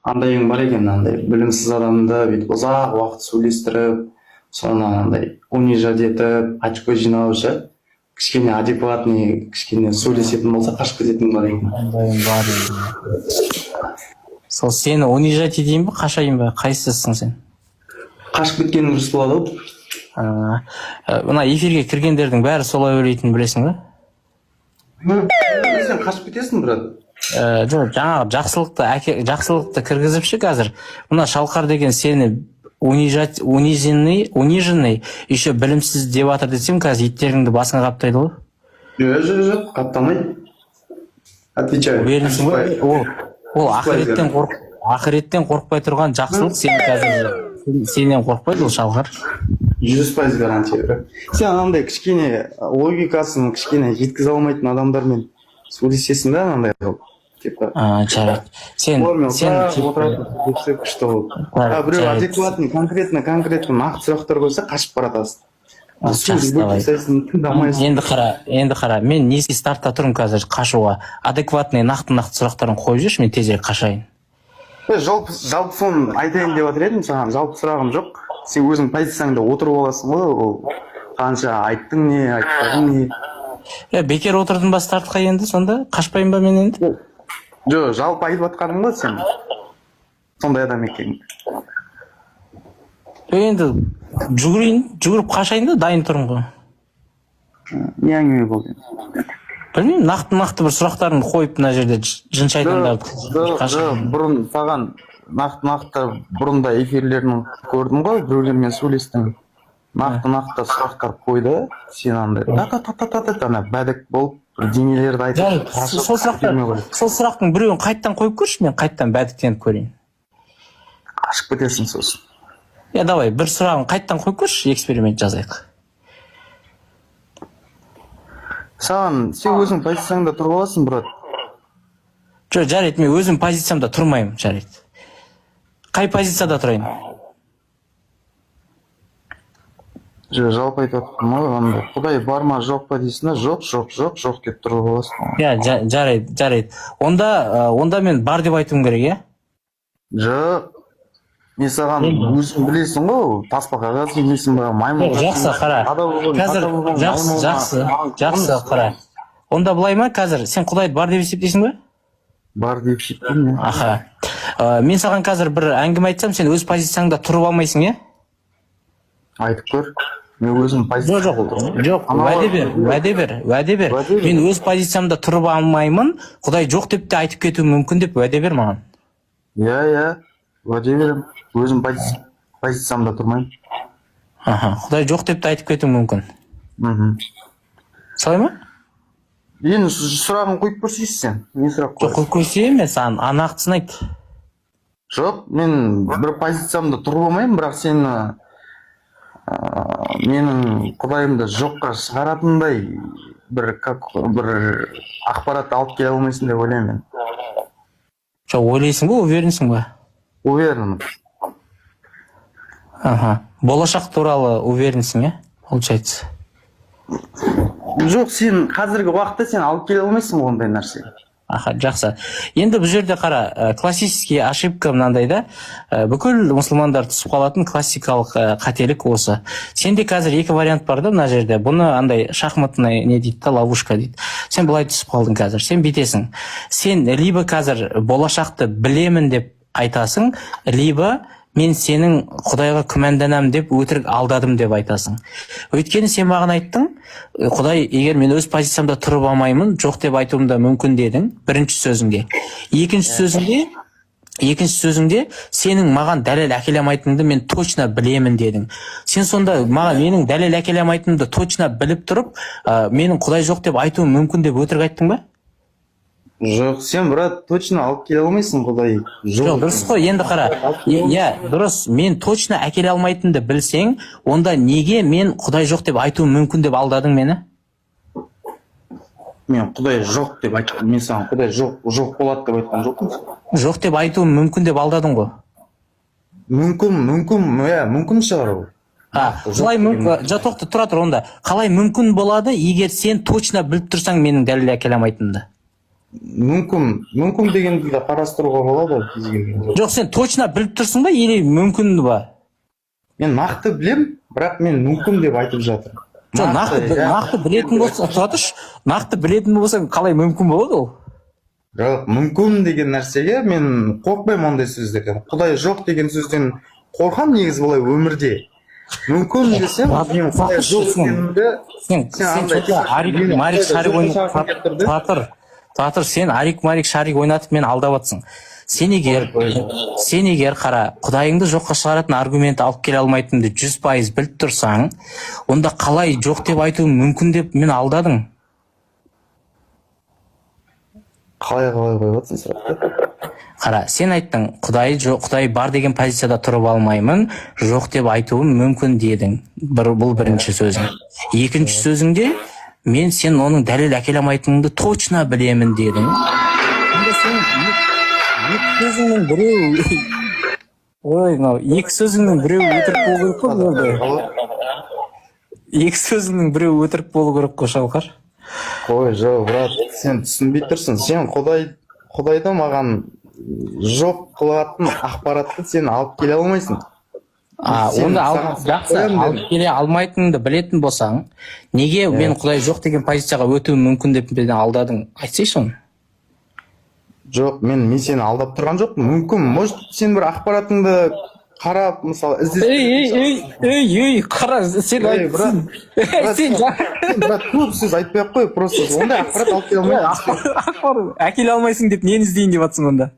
андайың бар екен, андай білімсіз адамды бүйтіп ұзақ уақыт сөйлестіріп, соны андай унижать етіп, очко жинап ше, кішкене адекватный, кішкене сөйлесетін болса қашып кететін бар екен. Андайым бар енді. Сол сені унижать етейін ба, қашайын ба? Қайсысың сен? Қашып кеткенің дұрыс болады ғой. Мына эфирге кіргендердің бәрі солай ойлайтынын білесің ба? Сен қашып кетесің, брат. Жоқ, жаңағы жақсылықты кіргізіпші қазір. Мына Шалқар деген сені униженный, еще білімсіз деп атыр десем, қазір иттеріңді басыңа қаптайды ғой? Жоқ, қаптамайды. Отвечаю. Уверенсің ба? Ол ақыреттен қорықпай тұрған жақсылық, сенен қорықпайды ол Шалқар. 100% гарантия. Сен анандай кішкене логикасын кішкене жеткізе алмайтын адамдармен сөйлесесің да, анандай қылып. Жарайды. Сен күшті болып. Біреу адекватный, конкретно нақты сұрақтар қойса қашып баратасың. Енді қара, мен несі стартта тұрмын қазір қашуға. Адекватный, нақты сұрақтарын қойып жүрші, мен тезірек қашайын. Жалпы соны айтайын деп отыр едім саған, жалпы сұрағым жоқ. Сен өзің позицияңда отырып аласың ғой, ол қанша айттың не, айтпадың не. Бекер отырдың ба стартқа енді, сонда қашпайын ба мен енді? Жоқ, жалпы айтып отқаның ғой сен. Сондай адам екен. Енді жүгіріп қашайын да, дайын тұрмын ғой. Не әңгіме болды енді? Білмеймін, нақты бір сұрақтарын қойып мына жерде жын шайтандарды. Бұрын саған нақты бұрында эфирлерін көрдім ғой, біреулермен сөйлестің. Нақты сұрақтар қойды, сен андай та-та-та-та-та бәдік болып, денелерді айтып. Сол сұрақтың біреуін қайттан қойып көрші, мен қайттан бәдіктеніп көрейін. Қашып кетесің сосын. Давай, бір сұрағын қайттан қойып көрші, эксперимент жазайық. Саған, сен өзің позицияңда тұрып аласың, брат? Жоқ, жарайды, мен өзім позициямда тұрмаймын, жарайды. Қай позицияда тұрайын? Жоқ, жалпы айтып отырмын ғой, Құдай бар ма, жоқ па дейсің, жоқ деп тұрып аласың. Жарайды. Онда мен бар деп айтуым керек, Жоқ. Мен саған өзің білесің ғой, таспа қағаз дейсің ба, маймыл. Жақсы, қара. Қазір жақсы, қара. Онда былай ма, қазір сен Құдайды бар деп есептейсің ба? Бар деп есептеймін. Мен саған қазір бір әңгіме айтсам, сен өз позицияңда тұрып алмайсың, Айтып көр. Мен өзім позициямда. Жоқ, уәде бер. Мен өз позициямда тұрып алмаймын, Құдай жоқ деп те айтып кетуі мүмкін деп уәде бер маған. Уәде берем. Өзім позициямда тұрмаймын. Құдай жоқ деп те айтып кетуі мүмкін. Солай ма? Енді сұрағын қойып көрсейсіз сен. Не сұрақ қойып? Жоқ, қойып көрсейін мен саған, анақтысын айт. Жоқ, мен бір позициямда тұрып алмаймын, бірақ сен менің Құдайымды жоққа шығаратындай бір ақпарат алып келе алмайсың деп ойлаймын мен. Жоқ, ойлайсың ба, уверенсің ба? Уверенмін. Болашақ туралы уверенсің, получается? Жоқ, сен қазіргі уақытта сен алып келе алмайсың ондай нәрсе. Жақсы. Енді бұл жерде қара, классический ошибка мынандай да, бүкіл мұсылмандар түсіп қалатын классикалық қателік осы. Сенде қазір екі вариант бар да мына жерде. Бұны андай шахматный не дейді, ловушка дейді. Сен былай түсіп қалдың қазір. Сен битесің. Сен либо қазір болашақты білемін деп айтасың, либо мен сенің Құдайға күмәнданамын деп өтірік алдадым деп айтасың. Өйткені сен маған айттың, Құдай, егер мен өз позициямда тұрып алмаймын, жоқ деп айтуым да мүмкін дедің, бірінші сөзіңде. Екінші сөзіңде сенің маған дәлел әкеле алмайтыныңды мен точно білемін дедің. Сен сонда менің дәлел әкеле алмайтынымды точно біліп тұрып, менің Құдай жоқ деп айтуым мүмкін деп өтірік айттың ба? Жоқ, сен брат точно алып келе алмайсың Құдай. Жоқ, дұрыс қой, енді қара. Дұрыс, мен точно әкеле алмайтынды білсең, онда неге мен Құдай жоқ деп айтуым мүмкін деп алдадың мені? Мен Құдай жоқ деп айтқан, мен саған Құдай жоқ болады деп айтқан жоқпын. Жоқ деп айтуым мүмкін деп алдадың ғой. Мүмкін шығар ол. Қалай мүмкін? Тоқта, тұра тұр онда. Қалай мүмкін болады, егер сен точно біліп тұрсаң менің дәлел әкеле алмайтынымды? мүмкін дегенді де қарастыруға болады ғой кез келген. Жоқ, сен точно біліп тұрсың ба или мүмкін ба? Мен нақты білем, бірақ мен мүмкін деп айтып жатырмын. Жоқ, нақты білетін болса, тұра тұршы, нақты білетін болсаң қалай мүмкін болады ол? Жоқ, мүмкін деген нәрсеге мен қорқпаймын ондай сөздерден. Құдай жоқ деген сөзден қорқам негізі былай өмірде. Мүмкін десем, мен құдай жоқ дегенімді сен арик марик шарик ойнатып мені алдап жатсың. Сен егер қара құдайыңды жоққа шығаратын аргумент алып келе алмайтынымды 100% біліп тұрсаң, онда қалай жоқ деп айтуым мүмкін деп мен алдадың? Қалай қойып жатсың сұрақты? Қара, сен айттың, Құдай бар деген позицияда тұрып алмаймын, жоқ деп айтуым мүмкін дедің. Бұл бірінші сөзің. Екінші сөзіңде, мен сен оның дәлел әкеле алмайтыныңды точно білемін дедің. Екі сөзіңнің біреуі өтірік болу керек қой. Екі сөзіңнің біреуі өтірік болу керек қой, Шалқар. Қой, жоқ, брат, сен түсінбей тұрсың. Сен Құдайды маған жоқ қылатын ақпаратты сен алып келе алмайсың. Онда алып келе алмайтыныңды білетін болсаң, неге мен Құдай жоқ деген позицияға өтуім мүмкін деп бені алдадың? Айтсайшы оны. Жоқ, мен сені алдап тұрған жоқ. Мүмкін, может, сен бір ақпаратыңды қарап, мысалы, іздестіріп. Қара, сен айтсың. Брат, көп сөз айтпай ақ қой, просто ондай ақпарат алып келе алмайсың. Әкеле алмайсың деп нені іздейін деп жатсың онда?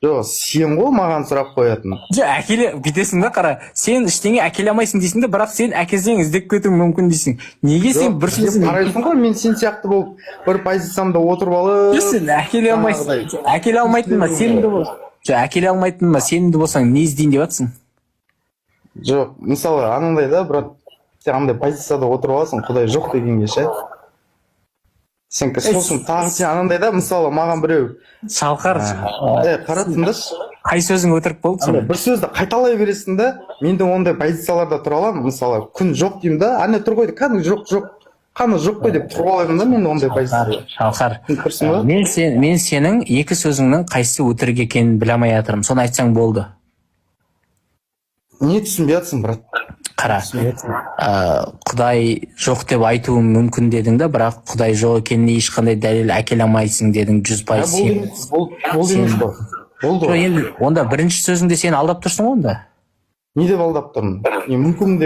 Жоқ, сен ғой маған сұрақ қоятын. Жоқ, әкеле, бүйтесің да, қара, сен ештеңе әкеле алмайсың дейсің де, бірақ сен әкелсең іздеп кетуің мүмкін дейсің. Неге сен бір сөзін қарайсың ғой, мен сен сияқты болып бір позициямда отырып алып. Сен әкеле алмайсың. Әкеле алмайтын ма, сенімді бол. Жоқ, әкеле алмайтын ма, сенімді болсаң, не іздейін деп жатсың? Жоқ, мысалы, анандай да, брат, сен андай позицияда отырып аласың, Құдай жоқ дегенге ше. Сен сосын тағы сен анандай да, мысалы, маған біреу Шалқар, қара тыңдашы. қай сөзің өтірік болды сонда? Бір сөзді қайталай бересің да, мен де ондай позицияларда тұра аламын. Мысалы, күн жоқ деймін да, ана тұр ғой, қаны жоқ қой деп тұрып алайын да, мен ондай позицияда. Шалқар, мен сенің екі сөзіңнің қайсысы өтірік екенін біле алмай жатырмын. Соны айтсаң болды. Не түсінбей жатсың, брат? Қара, Құдай жоқ деп айтуым мүмкін дедің да, бірақ Құдай жоқ екеніне ешқандай дәлел әкеле алмайсың дедің 100% сен. Болды емес қой. Болды. Онда бірінші сөзіңде сен алдап тұрсың ғой онда? Не деп алдап тұрмын? Мүмкін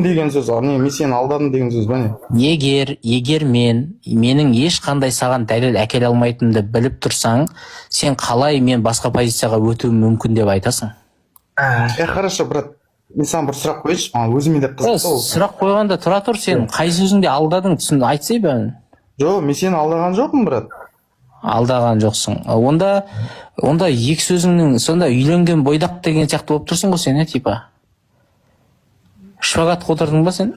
деген сөз, мен сені алдадым деген сөз ба не? Егер менің ешқандай саған дәлел әкеле алмайтынымды біліп тұрсаң, сен қалай мен басқа позицияға өтуім мүмкін деп айтасың? Хорошо, брат. Мен саған бір сұрақ қойшы, өзіме де қызықты ол. Сұрақ қойғанда тұра тұр, сен қай сөзіңде алдадың, айтсай бәрін. Жоқ, мен сені алдаған жоқпын, брат. Алдаған жоқсың. Онда екі сөзіңнің сонда үйленген бойдақ деген сияқты болып тұрсың ғой сен, типа. Шпагат отырдың ба сен?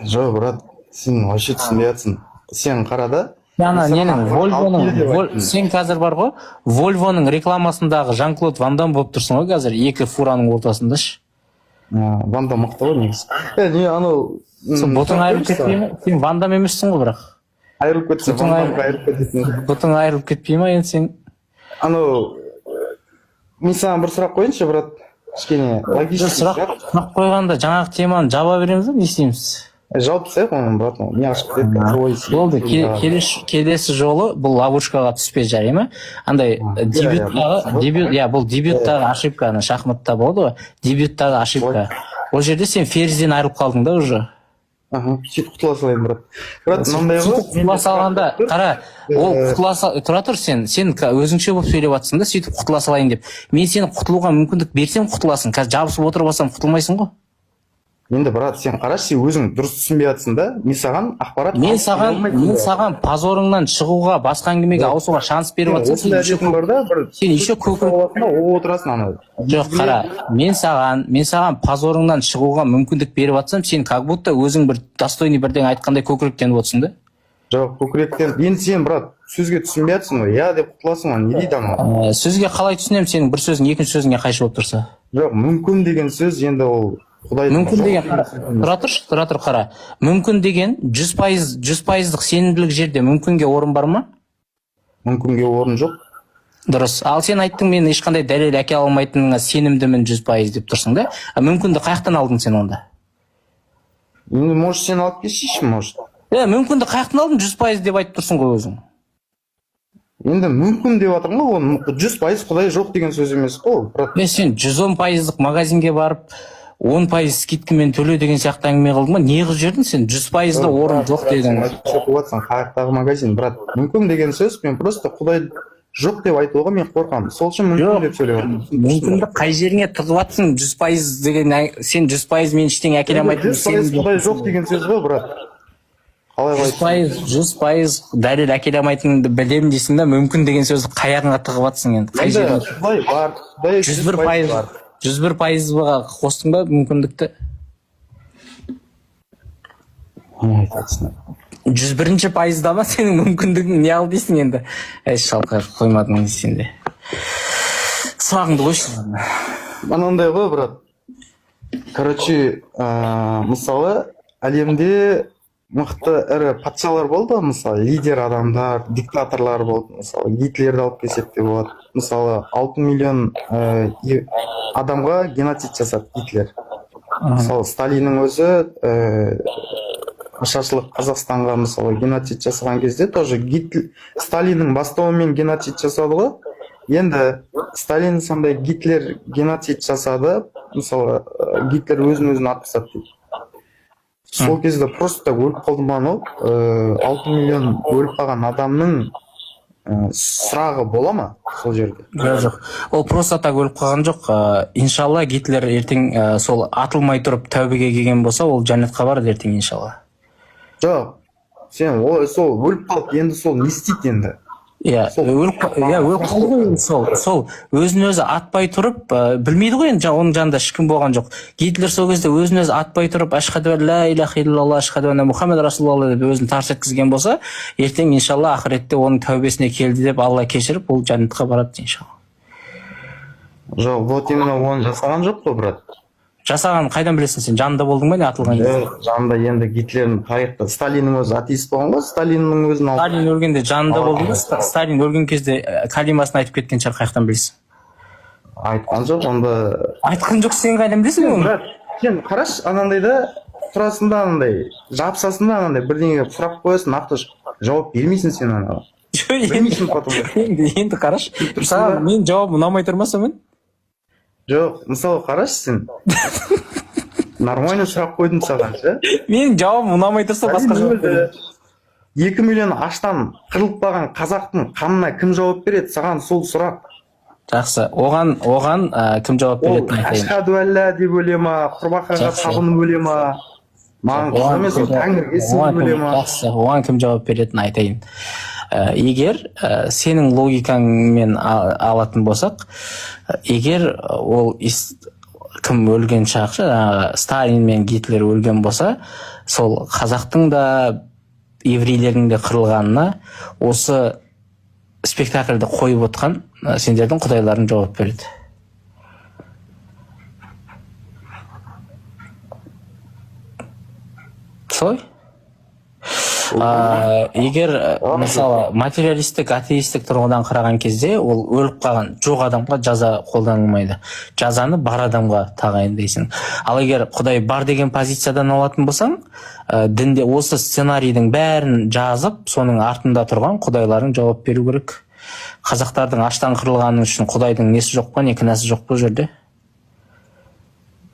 Жоқ, брат, сен вообще түсінбей жатсың. Сен қара да. Сен қазір бар ғой, Volvoның рекламасындағы Жан-Клод Ван Дам болып тұрсың ғой қазір, екі фураның ортасында ш. Ван Дам мықты ғой негізі. Не, анау... Бұтың айырылып кетпей ме? Сен Ван Дам емессің ғой бірақ. Айырылып кетсе, Ван Дамға айырылып кететін. Бұтың айырылып кетпей ме енді сен? Анау... Мен саған бір сұрақ қойыншы, брат. Кішкене логический сұрақ. Сұрақ қойғанда жаңағы теманы жаба береміз ба, не істейміз? Жауып тастайық оның, брат, не ашып кетті. Болды, келесі жолы бұл ловушкаға түспей жарай ма? Андай бұл дебюттағы ошибка, шахматта болды ғой, дебюттағы ошибка. Ол жерде сен ферзден айырылып қалдың да уже. Сөйтіп құтыла салайын, брат. Брат, мынандай ғой. Құтыла салғанда, қара, ол тұра тұр сен өзіңше болып сөйлеп жатсың да, сөйтіп құтыла салайын деп. Мен сені құтылуға мүмкіндік берсем құтыласың, қазір жабысып отырып алсам құтылмайсың ғой. Енді брат, сен қарашы, сен өзің дұрыс түсінбей жатсың да, мен саған ақпарат... Мен саған позорыңнан шығуға, басқа әңгімеге ауысуға шанс беріп жатсың. Сен еще көкірек отырасың ана. Жоқ, қара, мен саған позорыңнан шығуға мүмкіндік беріп жатсам, сен как будто өзің бір достойный бірдеңе айтқандай көкіректеніп отырсың да? Жоқ, көкіректен. Енді сен, брат, сөзге түсінбей жатсың ғой, я деп құтыласың ғой, не дейді ана? Сөзге қалай түсінемін, сенің бір сөзің екінші сөзіңе қайшы болып тұрса? Жоқ, мүмкін деген сөз енді ол мүмкін деген тұра тұр қара. Мүмкін деген 100%дық сенімділік жерде мүмкінге орын бар ма? Мүмкінге орын жоқ. Дұрыс. Ал сен айттың, мен ешқандай дәлел әке алмайтыныңа сенімдімін 100% деп тұрсың да. Мүмкінді қаяқтан алдың сен онда? Енді может сен алып келсейші, может. Мүмкінді қаяқтан алдың 100% деп айтып тұрсың ғой өзің. Енді мүмкін деп жатырмын ғой, оны 100% Құдай жоқ деген сөз емес қой, брат. Сен 110%-дық магазинге барып 10% скидкамен төле деген сияқты әңгіме қылдың ба? Не қылып жүрдің сен? 100%-да орын жоқ дедің. Шоколадсың, қаяқтағы магазин, брат. Мүмкін деген сөз, мен просто Құдай жоқ деп айтуға мен қорқамын. Сол үшін мүмкін деп сөйлеп жатырмын. Мүмкінді қай жеріңе тығып жатсың? 100% деген, сен 100% мен ештеңе әкеле алмайтын. 100% Құдай жоқ деген сөз ғой, брат. 100% дәлел әкеле алмайтыныңды білемін дейсің да, мүмкін деген сөзді қаяғыңа тығып жатсың енді. Қай жеріңе? Құдай бар, Құдай 101% бар. 101%-ға қостың ба мүмкіндікті? 101-ші пайызда ма сенің мүмкіндігің, не ал дейсің енді? Шалқар қоймадың сен де. Сұрағыңды қойшы. Анандай ғой, брат. Короче, мысалы, әлемде мықты ірі патшалар болды, мысалы, лидер адамдар, диктаторлар болды, мысалы, Гитлерді алып келсек те болады. Мысалы, 6 миллион адамға геноцид жасады Гитлер. Мысалы, Сталиннің өзі ашаршылық Қазақстанға мысалы геноцид жасаған кезде тоже Сталиннің бастауымен геноцид жасады ғой. Енді Сталин сондай Гитлер геноцид жасады, мысалы Гитлер өзін атып тастады дейді. Сол кезде просто өліп қалды ма анау 6 миллион өліп қалған адамның сұрағы бола ма сол жерде? Жоқ. Ол просто так өліп қалған жоқ. Иншалла Гитлер ертең сол атылмай тұрып тәубеге келген болса, ол жәннатқа барады ертең иншалла. Жоқ. Сен сол өліп қалып енді сол не істейді енді? Өліп қалды ғой сол өзін өзі атпай тұрып, білмейді ғой енді оның жанында ешкім болған жоқ. Гитлер сол кезде өзін өзі атпай тұрып, ашхаду ла иляха иллаллах, ашхаду анна Мұхаммед расулаллах деп өзін тарс еткізген болса, ертең иншалла ақыретте оның тәубесіне келді деп Алла кешіріп, ол жәннатқа барады иншалла. Жоқ, вот именно оны жасаған жоқ қой, брат. Жасаған қайдан білесің сен? Жанында болдың ба не атылған кезде? Жанында енді Гитлердің тарихта Сталиннің өзі атеист болған ғой, Сталиннің өзін алып. Сталин өлгенде жанында болды ма? Сталин өлген кезде калимасын айтып кеткен шығар, қаяқтан білесің? Айтқан жоқ, онда. Айтқан жоқ, сен қайдан білесің оны? Брат, сен қарашы, анандайда тұрасың да анандай, жабысасың да анандай бірдеңе сұрап қоясың, нақты жауап бермейсің сен ана. Енді қарашы, саған мен жауап ұнамай тұрмаса мен? Жоқ, мысалы қарашы сен. Нормально сұрақ қойдым саған, ше? Мен жауап ұнамай тұрса басқа жауап беремін. 2 миллион аштан қырылып қалған қазақтың қанына кім жауап береді? Саған сол сұрақ. Жақсы, оған кім жауап беретінін айтайын. Ашхаду алла деп өле ма, құрбақаға табынып өле ма? Маған құлақ емес, тәңірге сеніп өле ма? Жақсы, оған кім жауап беретінін айтайын. Егер сенің логикаңмен алатын болсақ, егер ол кім өлген шақшы, Сталин мен Гитлер өлген болса, сол қазақтың да еврейлердің де қырылғанына осы спектакльді қойып отқан сендердің құдайларың жауап береді. Солай? Егер мысалы материалистік, атеистік тұрғыдан қараған кезде ол өліп қалған жоқ адамға жаза қолданылмайды. Жазаны бар адамға тағайындайсың. Ал егер Құдай бар деген позициядан алатын болсаң, дінде осы сценарийдің бәрін жазып, соның артында тұрған құдайларың жауап беру керек. Қазақтардың аштан қырылғаны үшін Құдайдың несі жоқ па, не кінәсі жоқ па жерде?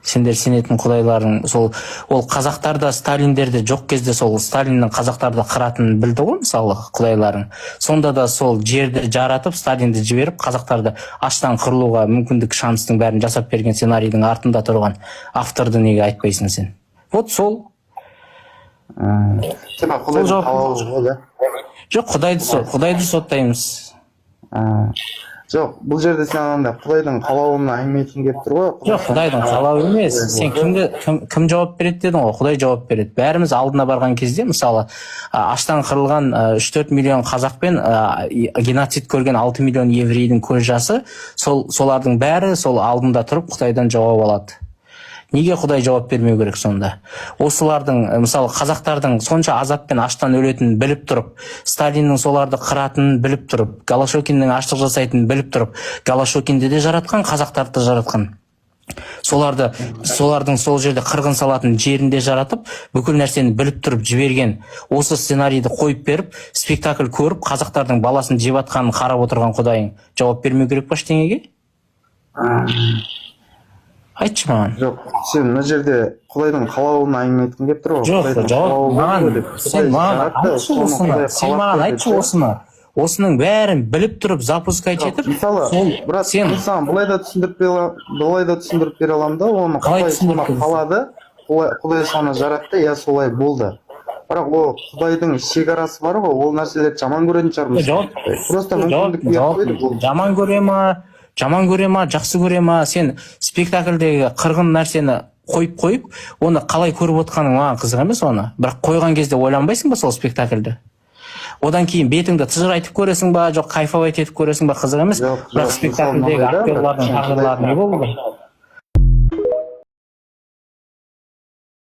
Сендер сенетін құдайларың, ол қазақтарда Сталиндерде жоқ кезде сол Сталиннің қазақтарды қыратынын білді ғой, мысалы, құдайларың. Сонда да сол жерді жаратып, Сталинді жіберіп, қазақтарды аштан қырылуға мүмкіндік шанстың бәрін жасап берген сценарийдің артында тұрған авторды неге айтпайсың сен? Вот сол. Жоқ, Құдайды соттаймыз. Жоқ, бұл жерде сен анандай Құдайдың қалауына әңгіме айтқың келіп тұр ғой. Жоқ, Құдайдың қалауы емес. Сен кім жауап береді дедің ғой? Құдай жауап береді. Бәріміз алдына барған кезде, мысалы, аштан қырылған 3-4 миллион қазақ пен геноцид көрген 6 миллион еврейдің көз жасы, солардың бәрі сол алдында тұрып Құдайдан жауап алады. Неге Құдай жауап бермеу керек сонда? Осылардың, мысалы қазақтардың сонша азап пен аштан өлетінін біліп тұрып, Сталиннің соларды қыратынын біліп тұрып, Голошокиннің аштық жасайтынын біліп тұрып, Голошокинді де жаратқан, қазақтарды да жаратқан. Солардың сол жерде қырғын салатын жерінде жаратып, бүкіл нәрсені біліп тұрып жіберген. Осы сценарийді қойып беріп, спектакль көріп, қазақтардың баласын жеп атқанын қарап отырған Құдайың жауап бермеу керек па ештеңеге? Айтшы маған. Жоқ, сен мына жерде Құдайдың қалауын әңгіме еткің келіп тұр ғой. Жоқ, жауап сен маған айтшы осыны. Осының бәрін біліп тұрып запускать етіп, мысалы, брат, мен саған былай да түсіндіріп бере аламын да, оны Құдай соны қалады, Құдай соны жаратты, я солай болды. Бірақ ол Құдайдың шекарасы бар ғой, ол нәрселерді жаман көретін шығармыз. Просто мүмкіндік беріп қойды. Жаман көре ма, жақсы көре ма, сен спектакльдегі қырғын нәрсені қойып, оны қалай көріп отқаның маған қызық емес оны. Бірақ қойған кезде ойланбайсың ба сол спектакльді? Одан кейін бетіңді тыжырайтып көресің ба, жоқ кайфовать етіп көресің ба, қызық емес. Бірақ спектакльдегі актерлардың тағдырлары не болды?